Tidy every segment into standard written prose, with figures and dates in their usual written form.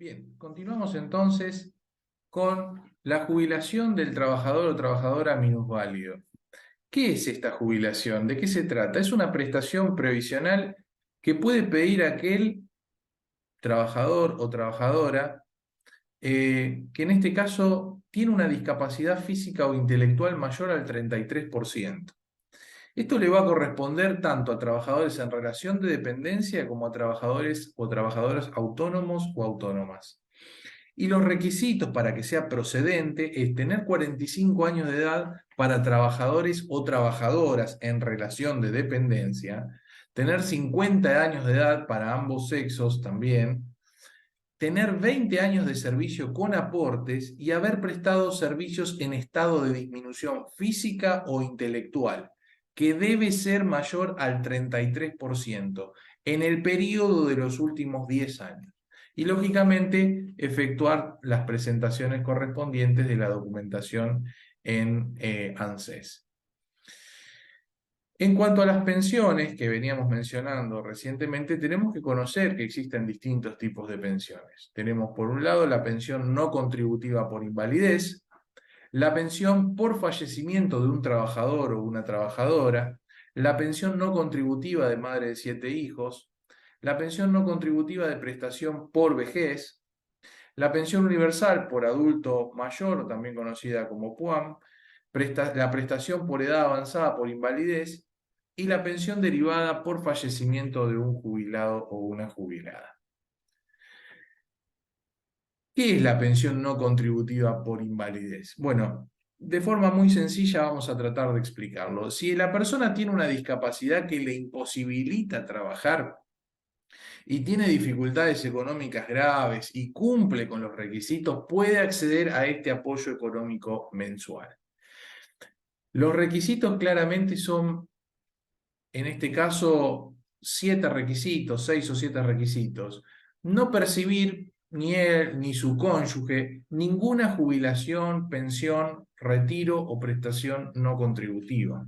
Bien, continuamos entonces con la jubilación del trabajador o trabajadora minusválido. ¿Qué es esta jubilación? ¿De qué se trata? Es una prestación previsional que puede pedir aquel trabajador o trabajadora que en este caso tiene una discapacidad física o intelectual mayor al 33%. Esto le va a corresponder tanto a trabajadores en relación de dependencia como a trabajadores o trabajadoras autónomos o autónomas. Y los requisitos para que sea procedente es tener 45 años de edad para trabajadores o trabajadoras en relación de dependencia, tener 50 años de edad para ambos sexos también, tener 20 años de servicio con aportes y haber prestado servicios en estado de disminución física o intelectual, que debe ser mayor al 33% en el periodo de los últimos 10 años. Y lógicamente efectuar las presentaciones correspondientes de la documentación en ANSES. En cuanto a las pensiones que veníamos mencionando recientemente, tenemos que conocer que existen distintos tipos de pensiones. Tenemos por un lado la pensión no contributiva por invalidez, la pensión por fallecimiento de un trabajador o una trabajadora, la pensión no contributiva de madre de 7 hijos, la pensión no contributiva de prestación por vejez, la pensión universal por adulto mayor, también conocida como PUAM, la prestación por edad avanzada por invalidez y la pensión derivada por fallecimiento de un jubilado o una jubilada. ¿Qué es la pensión no contributiva por invalidez? Bueno, de forma muy sencilla vamos a tratar de explicarlo. Si la persona tiene una discapacidad que le imposibilita trabajar y tiene dificultades económicas graves y cumple con los requisitos, puede acceder a este apoyo económico mensual. Los requisitos claramente son, en este caso, 7 requisitos, 6 o 7 requisitos. No percibir ni él ni su cónyuge ninguna jubilación, pensión, retiro o prestación no contributiva.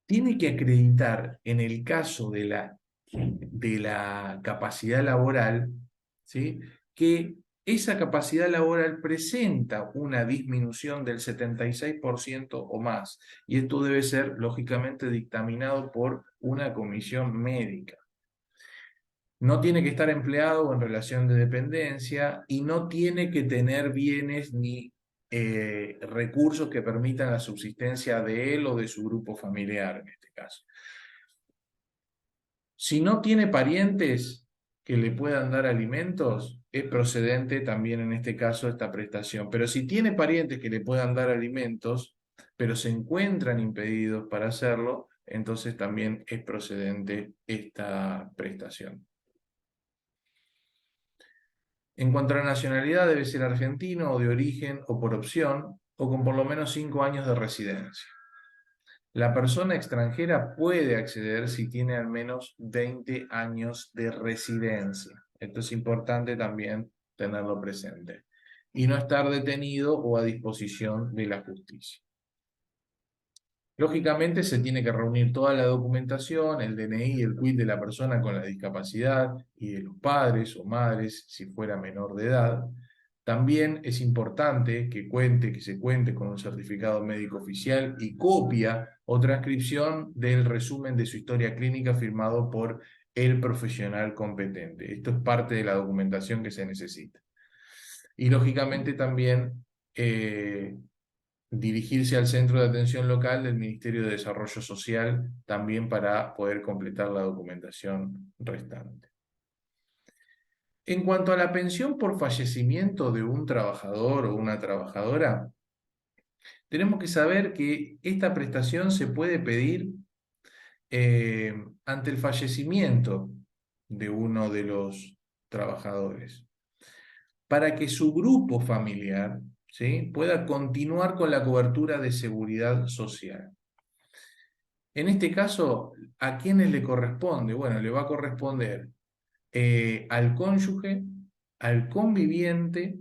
Tiene que acreditar, en el caso de la capacidad laboral, ¿sí?, que esa capacidad laboral presenta una disminución del 76% o más, y esto debe ser, lógicamente, dictaminado por una comisión médica. No tiene que estar empleado en relación de dependencia y no tiene que tener bienes ni recursos que permitan la subsistencia de él o de su grupo familiar, en este caso. Si no tiene parientes que le puedan dar alimentos, es procedente también en este caso esta prestación. Pero si tiene parientes que le puedan dar alimentos, pero se encuentran impedidos para hacerlo, entonces también es procedente esta prestación. En cuanto a la nacionalidad, debe ser argentino o de origen o por opción, o con por lo menos 5 años de residencia. La persona extranjera puede acceder si tiene al menos 20 años de residencia. Esto es importante también tenerlo presente. Y no estar detenido o a disposición de la justicia. Lógicamente se tiene que reunir toda la documentación, el DNI, el quit de la persona con la discapacidad y de los padres o madres si fuera menor de edad. También es importante que se cuente con un certificado médico oficial y copia o transcripción del resumen de su historia clínica firmado por el profesional competente. Esto es parte de la documentación que se necesita. Y lógicamente también dirigirse al centro de atención local del Ministerio de Desarrollo Social también para poder completar la documentación restante. En cuanto a la pensión por fallecimiento de un trabajador o una trabajadora, tenemos que saber que esta prestación se puede pedir ante el fallecimiento de uno de los trabajadores, para que su grupo familiar, ¿sí?, pueda continuar con la cobertura de seguridad social. En este caso, ¿a quiénes le corresponde? Bueno, le va a corresponder al cónyuge, al conviviente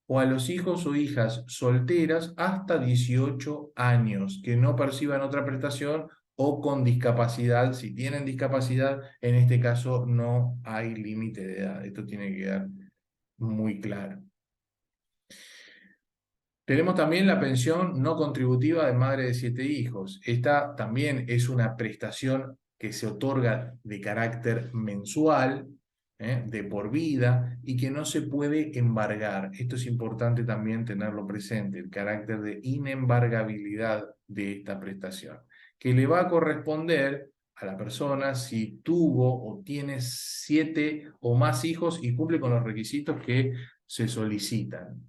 o a los hijos o hijas solteras hasta 18 años que no perciban otra prestación o con discapacidad. Si tienen discapacidad, en este caso no hay límite de edad. Esto tiene que quedar muy claro. Tenemos también la pensión no contributiva de madre de 7 hijos. Esta también es una prestación que se otorga de carácter mensual, de por vida, y que no se puede embargar. Esto es importante también tenerlo presente, el carácter de inembargabilidad de esta prestación, que le va a corresponder a la persona si tuvo o tiene 7 o más hijos y cumple con los requisitos que se solicitan.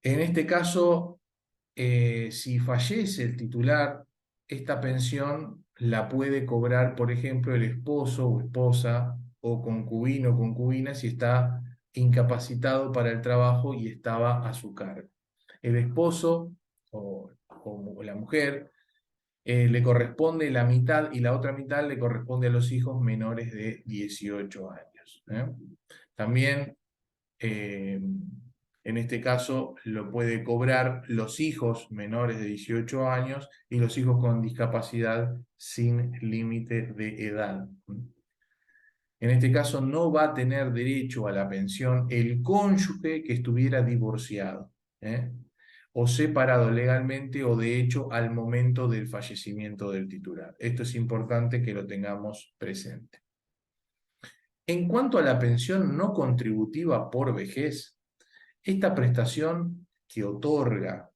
En este caso, si fallece el titular, esta pensión la puede cobrar, por ejemplo, el esposo o esposa o concubino o concubina si está incapacitado para el trabajo y estaba a su cargo. El esposo o la mujer le corresponde la mitad y la otra mitad le corresponde a los hijos menores de 18 años. También en este caso lo puede cobrar los hijos menores de 18 años y los hijos con discapacidad sin límite de edad. En este caso no va a tener derecho a la pensión el cónyuge que estuviera divorciado, ¿eh? O separado legalmente o de hecho al momento del fallecimiento del titular. Esto es importante que lo tengamos presente. En cuanto a la pensión no contributiva por vejez, esta prestación que otorga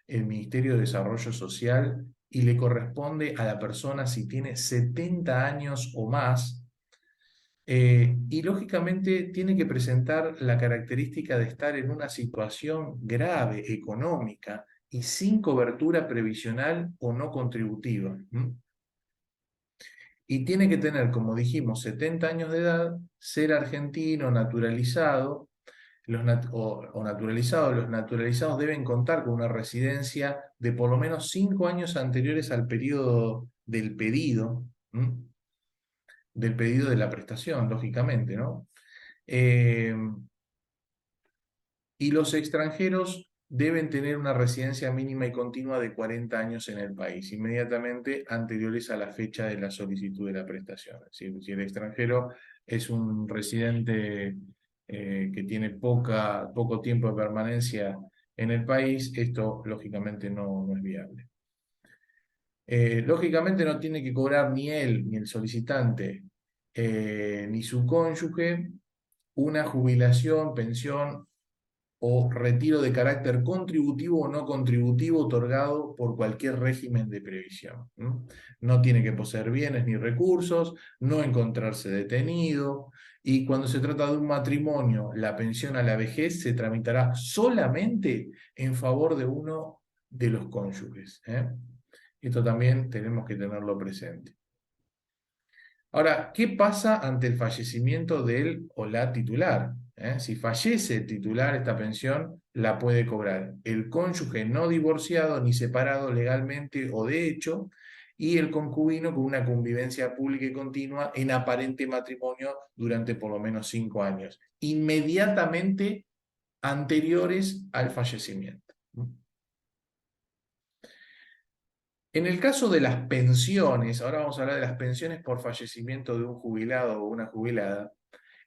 el Ministerio de Desarrollo Social y le corresponde a la persona si tiene 70 años o más, y lógicamente tiene que presentar la característica de estar en una situación grave económica y sin cobertura previsional o no contributiva. Y tiene que tener, como dijimos, 70 años de edad, ser argentino, naturalizado, o naturalizados. Los naturalizados deben contar con una residencia de por lo menos 5 años anteriores al periodo del pedido de la prestación, lógicamente, ¿no? Eh, y los extranjeros deben tener una residencia mínima y continua de 40 años en el país, inmediatamente anteriores a la fecha de la solicitud de la prestación. Es decir, si el extranjero es un residente que tiene poco tiempo de permanencia en el país, esto lógicamente no es viable. Lógicamente no tiene que cobrar ni él, ni el solicitante, ni su cónyuge una jubilación, pensión o retiro de carácter contributivo o no contributivo otorgado por cualquier régimen de previsión. No tiene que poseer bienes ni recursos, no encontrarse detenido, y cuando se trata de un matrimonio, la pensión a la vejez se tramitará solamente en favor de uno de los cónyuges. Esto también tenemos que tenerlo presente. Ahora, ¿qué pasa ante el fallecimiento de él o la titular? Si fallece el titular, esta pensión la puede cobrar el cónyuge no divorciado ni separado legalmente o de hecho, y el concubino con una convivencia pública y continua en aparente matrimonio durante por lo menos 5 años, inmediatamente anteriores al fallecimiento. En el caso de las pensiones, ahora vamos a hablar de las pensiones por fallecimiento de un jubilado o una jubilada.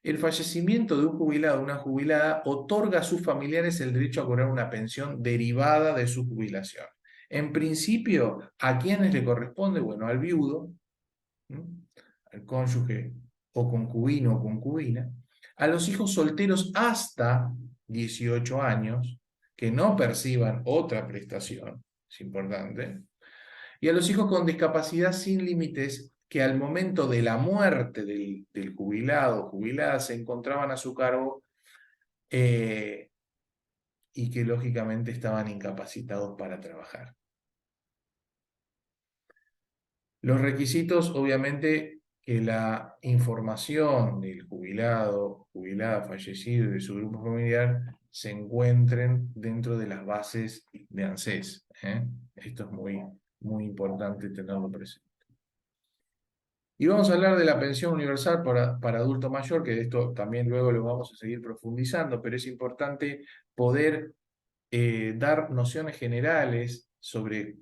El fallecimiento de un jubilado o una jubilada otorga a sus familiares el derecho a cobrar una pensión derivada de su jubilación. En principio, ¿a quiénes le corresponde? Bueno, al viudo, ¿m? Al cónyuge o concubino o concubina, a los hijos solteros hasta 18 años que no perciban otra prestación, es importante, y a los hijos con discapacidad sin límites que al momento de la muerte del jubilado o jubilada se encontraban a su cargo, eh, y que lógicamente estaban incapacitados para trabajar. Los requisitos, obviamente, que la información del jubilado, jubilada, fallecido y de su grupo familiar se encuentren dentro de las bases de ANSES. Esto es muy importante tenerlo presente. Y vamos a hablar de la pensión universal para adulto mayor, que de esto también luego lo vamos a seguir profundizando, pero es importante poder dar nociones generales sobre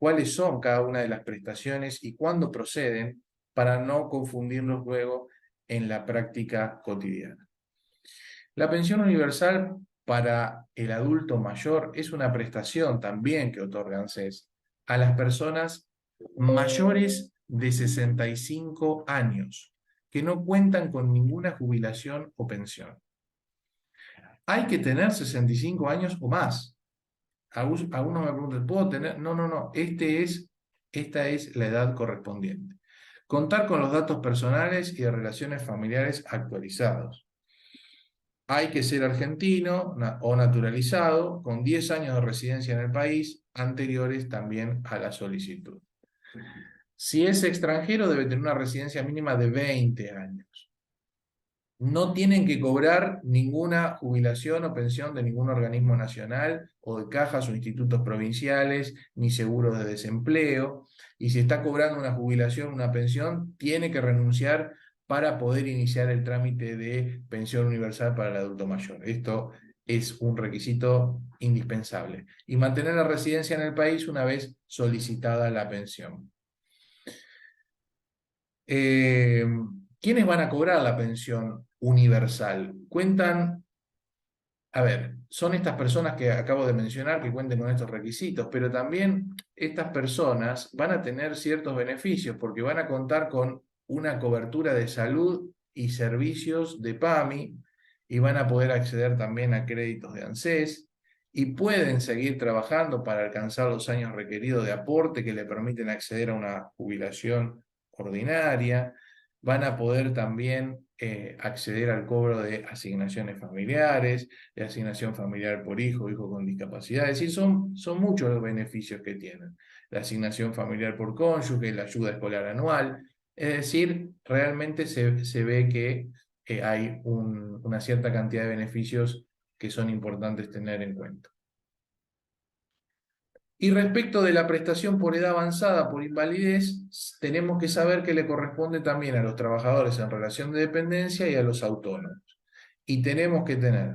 cuáles son cada una de las prestaciones y cuándo proceden para no confundirlos luego en la práctica cotidiana. La pensión universal para el adulto mayor es una prestación también que otorga ANSES a las personas mayores de 65 años que no cuentan con ninguna jubilación o pensión. Hay que tener 65 años o más. Algunos me preguntan, ¿puedo tener? No, no, no. Esta es la edad correspondiente. Contar con los datos personales y de relaciones familiares actualizados. Hay que ser argentino o naturalizado con 10 años de residencia en el país anteriores también a la solicitud. Si es extranjero, debe tener una residencia mínima de 20 años. No tienen que cobrar ninguna jubilación o pensión de ningún organismo nacional o de cajas o institutos provinciales, ni seguros de desempleo. Y si está cobrando una jubilación, una pensión, tiene que renunciar para poder iniciar el trámite de pensión universal para el adulto mayor. Esto es un requisito indispensable. Y mantener la residencia en el país una vez solicitada la pensión. ¿Quiénes van a cobrar la pensión universal? Son estas personas que acabo de mencionar que cuenten con estos requisitos, pero también estas personas van a tener ciertos beneficios porque van a contar con una cobertura de salud y servicios de PAMI y van a poder acceder también a créditos de ANSES y pueden seguir trabajando para alcanzar los años requeridos de aporte que le permiten acceder a una jubilación ordinaria. Van a poder también acceder al cobro de asignaciones familiares, de asignación familiar por hijo con discapacidad. Es decir, son muchos los beneficios que tienen. La asignación familiar por cónyuge, la ayuda escolar anual. Es decir, realmente se ve que hay una cierta cantidad de beneficios que son importantes tener en cuenta. Y respecto de la prestación por edad avanzada por invalidez, tenemos que saber que le corresponde también a los trabajadores en relación de dependencia y a los autónomos. Y tenemos que tener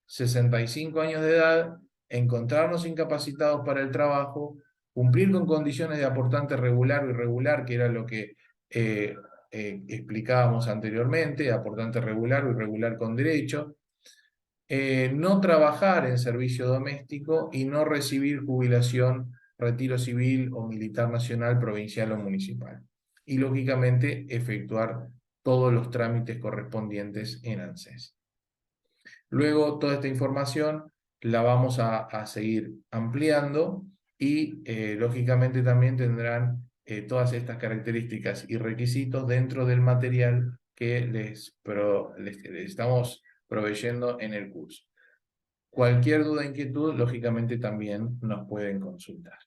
65 años de edad, encontrarnos incapacitados para el trabajo, cumplir con condiciones de aportante regular o irregular, que era lo que explicábamos anteriormente, aportante regular o irregular con derecho, no trabajar en servicio doméstico y no recibir jubilación, retiro civil o militar nacional, provincial o municipal. Y lógicamente efectuar todos los trámites correspondientes en ANSES. Luego toda esta información la vamos a seguir ampliando y lógicamente también tendrán todas estas características y requisitos dentro del material que les estamos proveyendo en el curso. Cualquier duda, inquietud, lógicamente también nos pueden consultar.